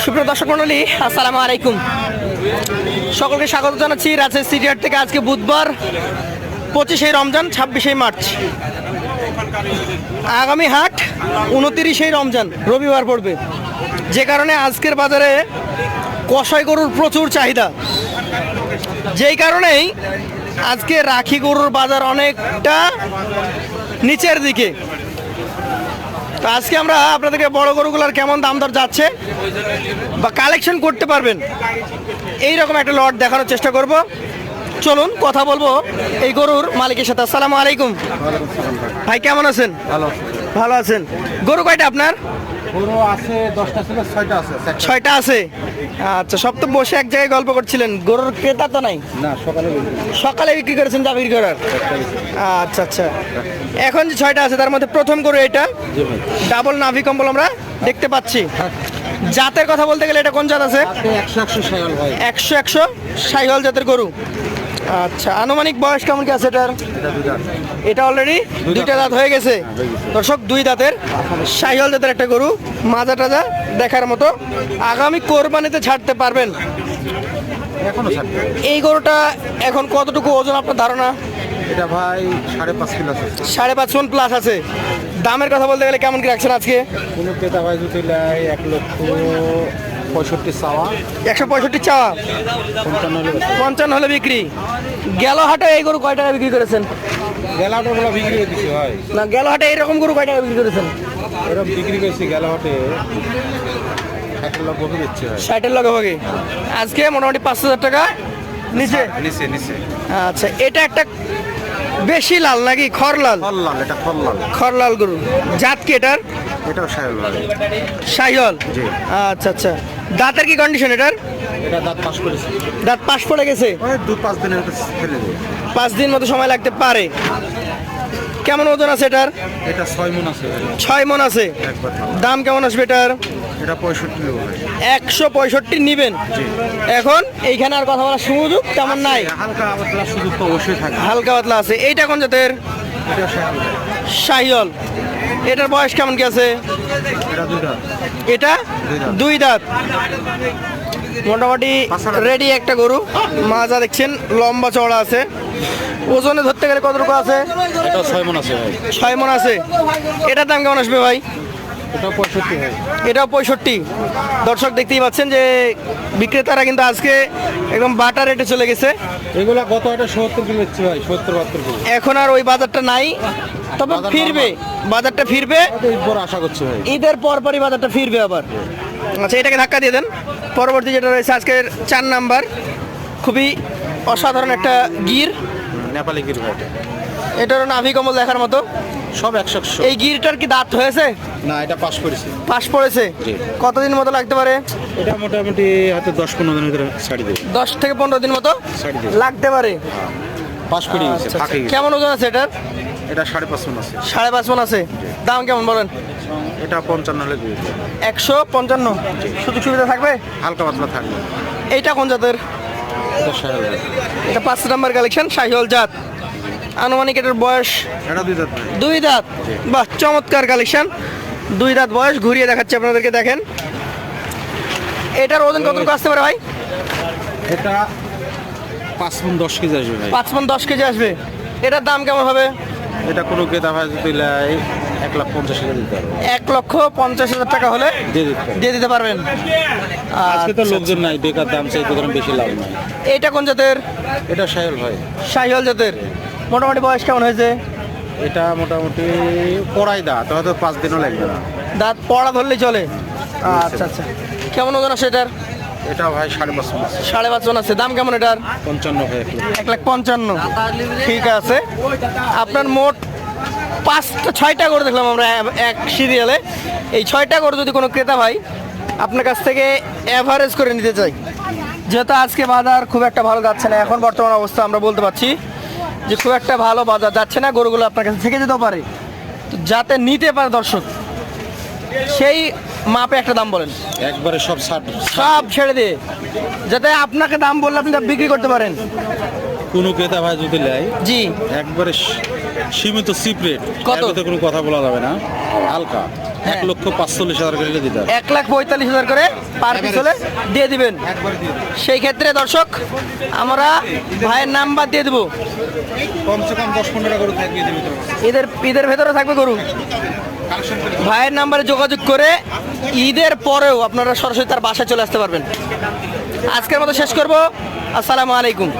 সুপ্রিয় দর্শক মণ্ডলী, আসসালামু আলাইকুম। সকলকে স্বাগত জানাচ্ছি রাজশাহী সিটি হাট থেকে। আজকে বুধবার 25শে রমজান 26শে মার্চ। আগামী হাট 29শে রমজান রবিবার পড়বে, যে কারণে আজকের বাজারে কষাই গরুর প্রচুর চাহিদা। যেই কারণেই আজকে রাখি গরুর বাজার অনেকটা নিচের দিকে। তো আজকে আমরা আপনাদেরকে বড় গরুগুলোর কেমন দাম দর যাচ্ছে বা কালেকশন করতে পারবেন এই রকম একটা লট দেখানোর চেষ্টা করব। চলুন কথা বলবো এই গরুর মালিকের সাথে। আসসালামু আলাইকুম ভাই, কেমন আছেন? ভালো আছেন। গরু কয়টা আপনার? গরু আছে 10টা, ছিল 6টা আছে। 6টা আছে। আচ্ছা, সব তো বসে এক জায়গায় গল্প করছিলেন। গরুর ক্রেতা তো নাই? না, সকালে বিক্রি করেছেন যা বিক্রি করার। আচ্ছা আচ্ছা, এখন যে 6টা আছে তার মধ্যে প্রথম গরু এটা ডাবল নাভি কম্বল আমরা দেখতে পাচ্ছি। জাতের কথা বলতে গেলে এটা কোন জাত আছে? 100 শাহিওয়াল জাতের গরু। আচ্ছা, আনুমানিক বয়স কেমন কি আছে এটার? এটা অলরেডি 2টা দাঁত হয়ে গেছে দর্শক, 2 দাঁতের শাহিওয়াল জাতের একটা গরু, মাজা টাজা দেখার মতো। আগামী কোরবানিতে ছাড়তে পারবেন। এই গরুটা এখন কতটুকু ওজন আপনার ধারণা? এটা ভাই 5.5 কিলো আছে। 5.5 মণ প্লাস আছে। দামের কথা বলতে গেলে কেমন কি রাখছেন আজকে? কোনো ক্রেতা ভাই যদি 1,65,000 চাওয়া, 165 চাওয়া, 55 হলে বিক্রি। গেল হাটে এই গরু কয় টাকা বিক্রি করেছেন? গেলাটা বিক্রি করে দিচ্ছি ভাই। না, গেল হাটে এইরকম গরু কয় টাকা বিক্রি করেছেন? এরকম বিক্রি করছি গেলাহাটে 60 লক্ষ দিচ্ছে ভাই। 60-এর লগে ভাগে। আজকে মোটামুটি 5,000 টাকা নিচে। নিচে। আচ্ছা, এটা একটা বেশি লাল নাকি খরলাল? খরলাল, এটা খরলাল। খরলাল গরু। জাত কি এটার? এটাও শাহিওয়াল ভাই। শাহিওয়াল। জি। আচ্ছা আচ্ছা, দাঁতের কি কন্ডিশন এটার? এটা দাঁত পাস করেছে। দাঁত পাশ পড়ে গেছে। ওই 2-5 দিনের মধ্যে ফেলে দেবে। 5 দিন মতো সময় লাগতে পারে। কেমন ওজন আছে এটার? এটা 6 মণ আছে ভাই। 6 মণ আছে। একবার দাম কেমন আসবে এটার? এটা 65 নেব ভাই। 165 নিবেন। এখন এইখানে আর কথা বলার সুযোগ তেমন নাই। হালকা পাতলা সুযোগ তো অবশ্যই থাকে। হালকা পাতলা আছে। এইটা কোন জাতের? এটা শাহিওয়াল। শাহিওয়াল। এটার বয়স কেমন কি আছে? এটা 2 দাঁত। এটা 2 দাঁত। মোটামুটি রেডি একটা গরু। মাজা দেখছেন লম্বা চওড়া আছে। ওজনে ধরতে গেলে কতটুকু আছে? এটা 6 মণ আছে ভাই। 6 মণ আছে। এটার দাম কেমন আসবে ভাই? এটা 65 ভাই। এটাও 65। দর্শক দেখতেই পাচ্ছেন যে বিক্রেতারা কিন্তু আজকে একদম বাটা রেটে চলে গেছে। এগুলা গত হাটে 70 কিলো বেচছি ভাই, 70-72 কিলো। এখন আর ওই বাজারটা নাই, তবে ফিরবে। বাজারটা ফিরবে ঈদ পর আশা করছি ভাই। ঈদের পরপরই বাজারটা ফিরবে আবার। আচ্ছা, এটাকে ধাক্কা দিয়ে দেন। পরবর্তী যেটা রয়েছে আজকের 4 নাম্বার, খুবই অসাধারণ একটা গির, নেপালি গির ভাই। এটারও নাভি কমল দেখার মতো। সব 100। এই গিরটার কি দাঁত হয়েছে? না, এটা পাস করেছে। পাশ পড়েছে। জি। কতদিন মতো লাগতে পারে? এটা মোটামুটি হয়তো 10-15 দিনের ভিতরে ছাড়ি দেবে। 10 থেকে 15 দিন মতো ছাড়ি দেবে। লাগতে পারে। পাস করে গেছে, আচ্ছা, ফাঁকে গেছে। কেমন ওজন আছে এটার? এটা 5.5 মণ আছে। 5.5 মণ আছে। দাম কেমন বলেন? এটা 55 হলে দিয়ে দেবে। 155। সুযোগ সুবিধা থাকবে? হালকা পাতলা থাকবে। এইটা কোন জাতের? এটা শাহিওয়াল ভাই। এটা 5 নাম্বার কালেকশন, শাহিওয়াল জাত। আনুমানিক এটার বয়স? এটা 2 দাঁত ভাই। 2 দাঁত। বাহ, চমৎকার কালেকশন। 2 দাঁত বয়স। ঘুরিয়ে দেখাচ্ছি আপনাদেরকে, দেখেন। এটার ওজন কতটুকু আসতে পারে ভাই? এটা 5 মণ 10 কেজি আসবে ভাই। 5 মণ 10 কেজি আসবে। এটার দাম কেমন হবে? এটা কোনো ক্রেতা ভাই যদি লাই 1,50,000 দিতে পারবে। 1,50,000 টাকা হলে দিয়ে দিতে পারবেন। আজকে তো আচ্ছা, লোকজন নাই, বেকার দাম চাই, তো বেশি লাভ নাই। এইটা কোন জাতের? এটা শাহিওয়াল ভাই। শাহিওয়াল জাতের। মোটামুটি বয়স কেমন হয়েছে? এটা মোটামুটি পড়াই দাঁত, হয়তো 5 দিনও লাগবে না। দাঁত পড়া ধরলেই চলে। আচ্ছা আচ্ছা, কেমন ওজন আছে এটার? এটা ভাই 5.5 মণ আছে। 5.5 মণ আছে। দাম কেমন এটার? 55 ভাই। 1,55,000। ঠিক আছে। আপনার মোট 6টা করে দেখলাম আমরা এক সিরিয়ালে। এই 6টা করে যদি কোনো ক্রেতা ভাই আপনার কাছ থেকে অ্যাভারেজ করে নিতে চাই, যেহেতু আজকে বাজার খুব একটা ভালো যাচ্ছে না, এখন বর্তমান অবস্থা আমরা বলতে পারছি যে খুব একটা ভালো বাজার যাচ্ছে না, গরুগুলো আপনার কাছে থেকে যেতেও পারে। তো যাতে নিতে পারে দর্শক, সেই মাপে একটা দাম বলেন। একবারে সব সব ছেড়ে দিয়ে যাতে আপনাকে দাম বললে আপনি বিক্রি করতে পারেন। কোনো ক্রেতা ভাই যদি লাই, জি, একবারে সীমিত সিপ্রেট, কত? কোনো কথা বলা যাবে না। হালকা 1,45,000 করে দিতে হবে। 1,45,000 করে পার পিস হলে দিয়ে দিবেন। একবারে দিয়ে দেব। সেই ক্ষেত্রে দর্শক আমরা ভাইয়ের নাম্বার দিয়ে দেবো। কমসে কম 10-15টা গরু থাকবে এদের ভিতরে। ঈদের ভেতরে থাকবে গরু। কালেকশন করে ভাইয়ের নাম্বারে যোগাযোগ করে ঈদের পরেও আপনারা সরাসরি তার বাসায় চলে আসতে পারবেন। আজকের মতো শেষ করব। আসসালামু আলাইকুম।